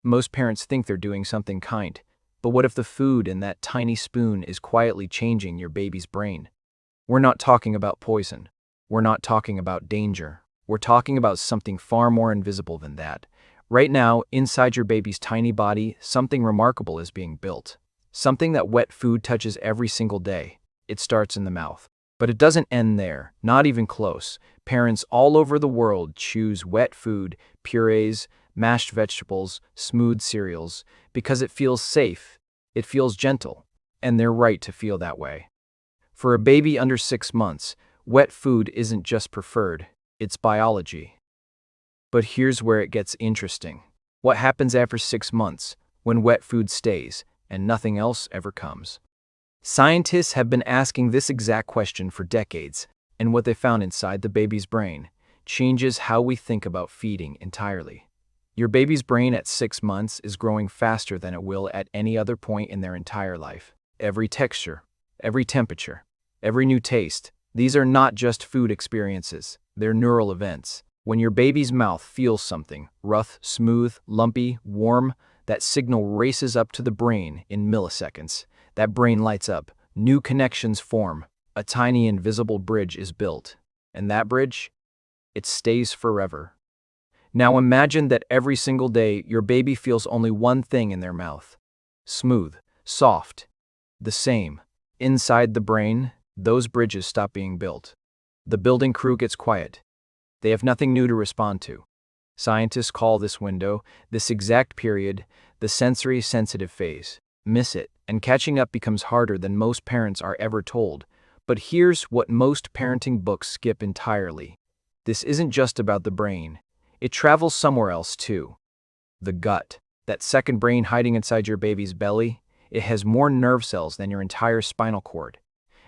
Most parents think they're doing something kind, but what if the food in that tiny spoon is quietly changing your baby's brain? We're not talking about poison. We're not talking about danger. We're talking about something far more invisible than that. Right now, inside your baby's tiny body, something remarkable is being built. Something that wet food touches every single day. It starts in the mouth. But it doesn't end there, not even close. Parents all over the world choose wet food, purées, mashed vegetables, smooth cereals, because it feels safe, it feels gentle, and they're right to feel that way. For a baby under 6 months, wet food isn't just preferred, it's biology. But here's where it gets interesting. What happens after 6 months, when wet food stays, and nothing else ever comes? Scientists have been asking this exact question for decades, and what they found inside the baby's brain changes how we think about feeding entirely. Your baby's brain at 6 months is growing faster than it will at any other point in their entire life. Every texture, every temperature, every new taste, these are not just food experiences, they're neural events. When your baby's mouth feels something, rough, smooth, lumpy, warm, that signal races up to the brain in milliseconds. That brain lights up, new connections form, a tiny invisible bridge is built. And that bridge? It stays forever. Now imagine that every single day your baby feels only one thing in their mouth. Smooth, soft, the same. Inside the brain, those bridges stop being built. The building crew gets quiet. They have nothing new to respond to. Scientists call this window, this exact period, the sensory sensitive phase. Miss it, and catching up becomes harder than most parents are ever told. But here's what most parenting books skip entirely. This isn't just about the brain. It travels somewhere else too. The gut, that second brain hiding inside your baby's belly, it has more nerve cells than your entire spinal cord.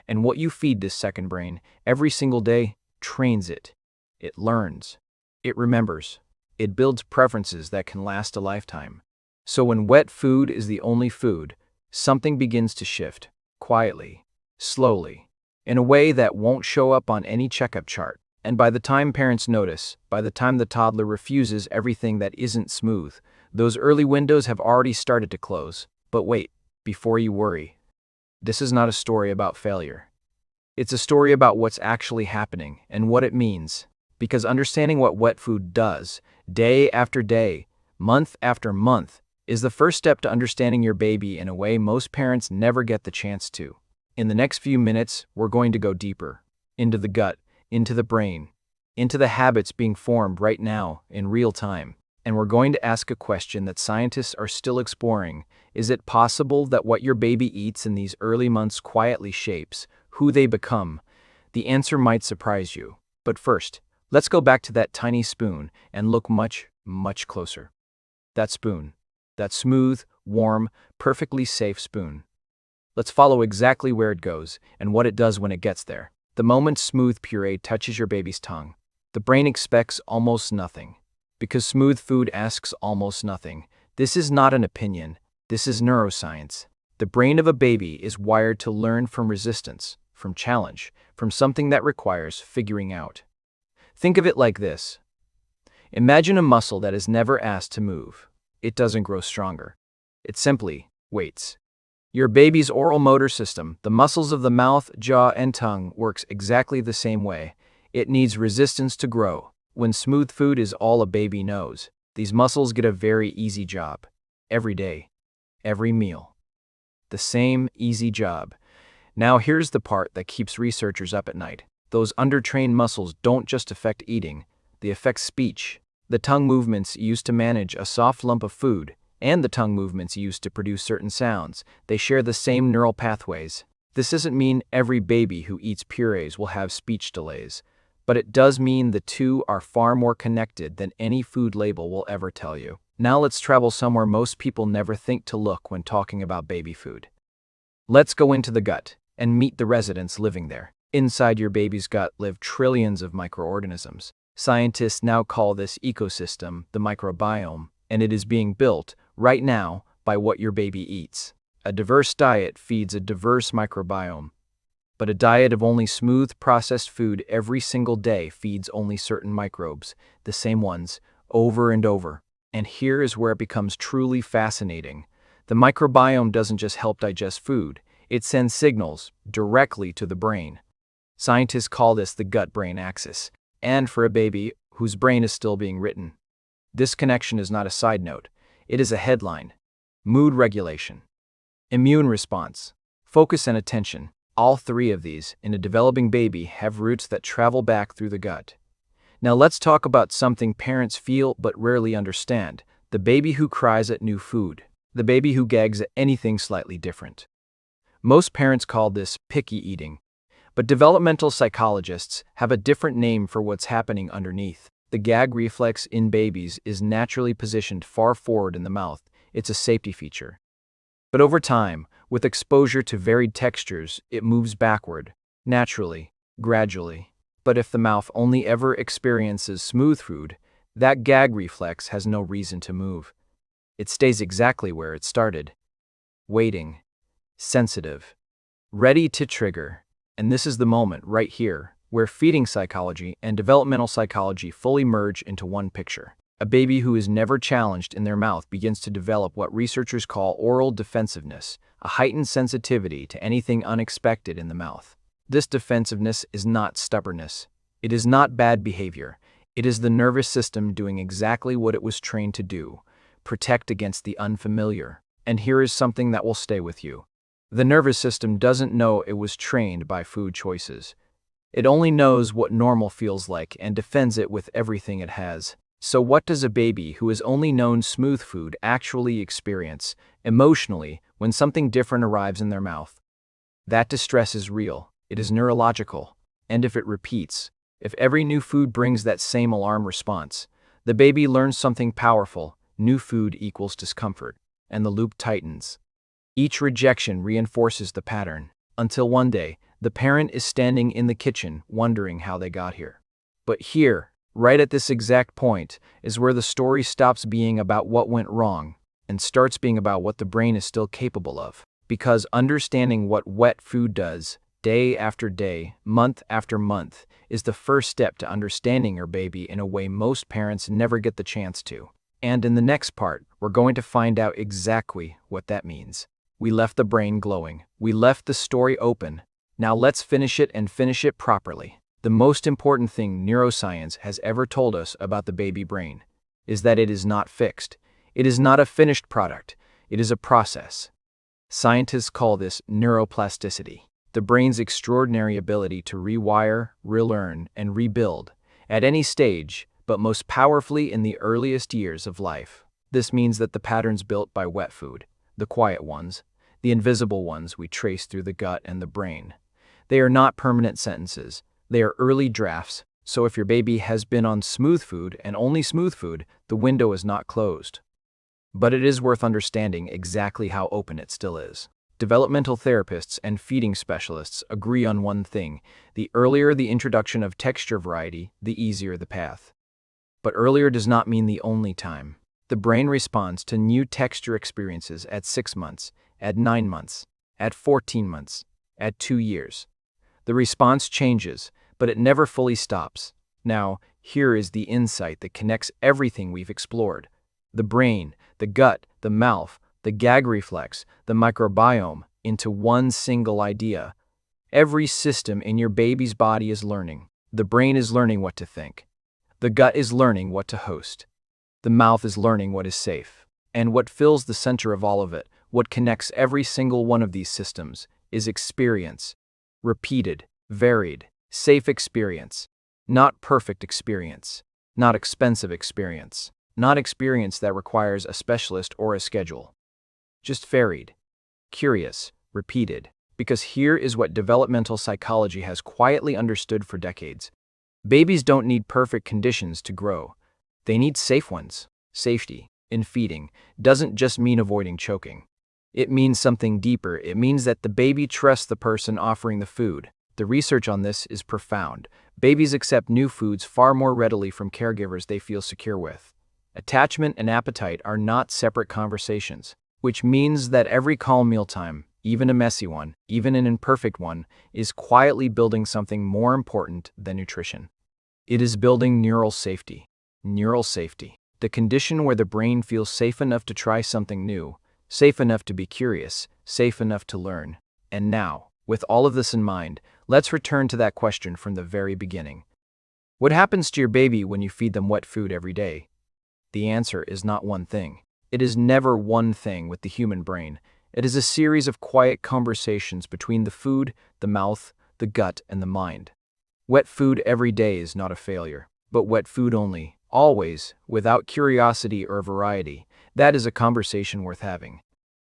And what you feed this second brain every single day trains it. It learns. It remembers. It builds preferences that can last a lifetime. So when wet food is the only food, something begins to shift, quietly, slowly, in a way that won't show up on any checkup chart. And by the time parents notice, by the time the toddler refuses everything that isn't smooth, those early windows have already started to close. But wait, before you worry, this is not a story about failure. It's a story about what's actually happening and what it means. Because understanding what wet food does, day after day, month after month, is the first step to understanding your baby in a way most parents never get the chance to. In the next few minutes, we're going to go deeper, into the gut, into the brain, into the habits being formed right now, in real time. And we're going to ask a question that scientists are still exploring. Is it possible that what your baby eats in these early months quietly shapes who they become? The answer might surprise you. But first, let's go back to that tiny spoon and look much, much closer. That spoon. That smooth, warm, perfectly safe spoon. Let's follow exactly where it goes and what it does when it gets there. The moment smooth puree touches your baby's tongue, the brain expects almost nothing. Because smooth food asks almost nothing. This is not an opinion. This is neuroscience. The brain of a baby is wired to learn from resistance, from challenge, from something that requires figuring out. Think of it like this. Imagine a muscle that is never asked to move. It doesn't grow stronger. It simply waits. Your baby's oral motor system, the muscles of the mouth, jaw, and tongue, works exactly the same way. It needs resistance to grow. When smooth food is all a baby knows, these muscles get a very easy job. Every day. Every meal. The same easy job. Now here's the part that keeps researchers up at night. Those undertrained muscles don't just affect eating, they affect speech. The tongue movements used to manage a soft lump of food, and the tongue movements used to produce certain sounds, they share the same neural pathways. This doesn't mean every baby who eats purees will have speech delays, but it does mean the two are far more connected than any food label will ever tell you. Now let's travel somewhere most people never think to look when talking about baby food. Let's go into the gut and meet the residents living there. Inside your baby's gut live trillions of microorganisms. Scientists now call this ecosystem the microbiome, and it is being built right now by what your baby eats. A diverse diet feeds a diverse microbiome, but a diet of only smooth, processed food every single day feeds only certain microbes, the same ones, over and over. And here is where it becomes truly fascinating. The microbiome doesn't just help digest food, it sends signals directly to the brain. Scientists call this the gut-brain axis, and for a baby whose brain is still being written, this connection is not a side note, it is a headline. Mood regulation, immune response, focus and attention, all three of these in a developing baby have roots that travel back through the gut. Now let's talk about something parents feel but rarely understand: the baby who cries at new food, the baby who gags at anything slightly different. Most parents call this picky eating, but developmental psychologists have a different name for what's happening underneath. The gag reflex in babies is naturally positioned far forward in the mouth. It's a safety feature. But over time, with exposure to varied textures, it moves backward, naturally, gradually. But if the mouth only ever experiences smooth food, that gag reflex has no reason to move. It stays exactly where it started. Waiting, sensitive, ready to trigger. And this is the moment right here where feeding psychology and developmental psychology fully merge into one picture. A baby who is never challenged in their mouth begins to develop what researchers call oral defensiveness, a heightened sensitivity to anything unexpected in the mouth. This defensiveness is not stubbornness. It is not bad behavior. It is the nervous system doing exactly what it was trained to do: protect against the unfamiliar. And here is something that will stay with you. The nervous system doesn't know it was trained by food choices. It only knows what normal feels like and defends it with everything it has. So what does a baby who has only known smooth food actually experience emotionally when something different arrives in their mouth? That distress is real. It is neurological. And if it repeats, if every new food brings that same alarm response, the baby learns something powerful: new food equals discomfort, and the loop tightens. Each rejection reinforces the pattern, until one day, the parent is standing in the kitchen wondering how they got here. But here, right at this exact point, is where the story stops being about what went wrong and starts being about what the brain is still capable of. Because understanding what wet food does, day after day, month after month, is the first step to understanding your baby in a way most parents never get the chance to. And in the next part, we're going to find out exactly what that means. We left the brain glowing. We left the story open. Now let's finish it, and finish it properly. The most important thing neuroscience has ever told us about the baby brain is that it is not fixed. It is not a finished product. It is a process. Scientists call this neuroplasticity, the brain's extraordinary ability to rewire, relearn, and rebuild at any stage, but most powerfully in the earliest years of life. This means that the patterns built by wet food, the quiet ones, the invisible ones we trace through the gut and the brain, they are not permanent sentences. They are early drafts. So if your baby has been on smooth food and only smooth food, the window is not closed. But it is worth understanding exactly how open it still is. Developmental therapists and feeding specialists agree on one thing: the earlier the introduction of texture variety, the easier the path. But earlier does not mean the only time. The brain responds to new texture experiences at 6 months, at 9 months, at 14 months, at 2 years. The response changes, but it never fully stops. Now, here is the insight that connects everything we've explored: the brain, the gut, the mouth, the gag reflex, the microbiome, into one single idea. Every system in your baby's body is learning. The brain is learning what to think. The gut is learning what to host. The mouth is learning what is safe. And what fills the center of all of it, what connects every single one of these systems, is experience. Repeated, varied, safe experience. Not perfect experience. Not expensive experience. Not experience that requires a specialist or a schedule. Just varied, curious, repeated. Because here is what developmental psychology has quietly understood for decades. Babies don't need perfect conditions to grow. They need safe ones. Safety, in feeding, doesn't just mean avoiding choking. It means something deeper. It means that the baby trusts the person offering the food. The research on this is profound. Babies accept new foods far more readily from caregivers they feel secure with. Attachment and appetite are not separate conversations, which means that every calm mealtime, even a messy one, even an imperfect one, is quietly building something more important than nutrition. It is building neural safety. Neural safety. the condition where the brain feels safe enough to try something new, safe enough to be curious, safe enough to learn. And now, with all of this in mind, let's return to that question from the very beginning. What happens to your baby when you feed them wet food every day? The answer is not one thing. It is never one thing with the human brain. It is a series of quiet conversations between the food, the mouth, the gut, and the mind. Wet food every day is not a failure, but wet food only, always, without curiosity or variety, that is a conversation worth having.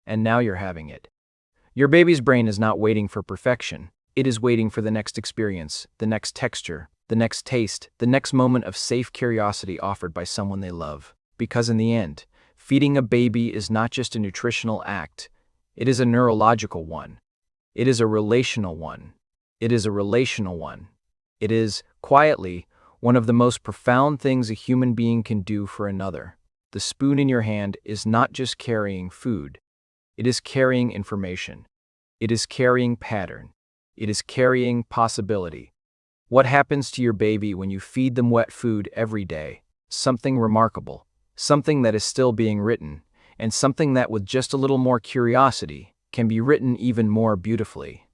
And now you're having it. Your baby's brain is not waiting for perfection. It is waiting for the next experience, the next texture, the next taste, the next moment of safe curiosity offered by someone they love. Because in the end, feeding a baby is not just a nutritional act, it is a neurological one. It is a relational one. It is a relational one. It is, quietly, one of the most profound things a human being can do for another. The spoon in your hand is not just carrying food. It is carrying information. It is carrying pattern. It is carrying possibility. What happens to your baby when you feed them wet food every day? Something remarkable, something that is still being written, and something that with just a little more curiosity can be written even more beautifully.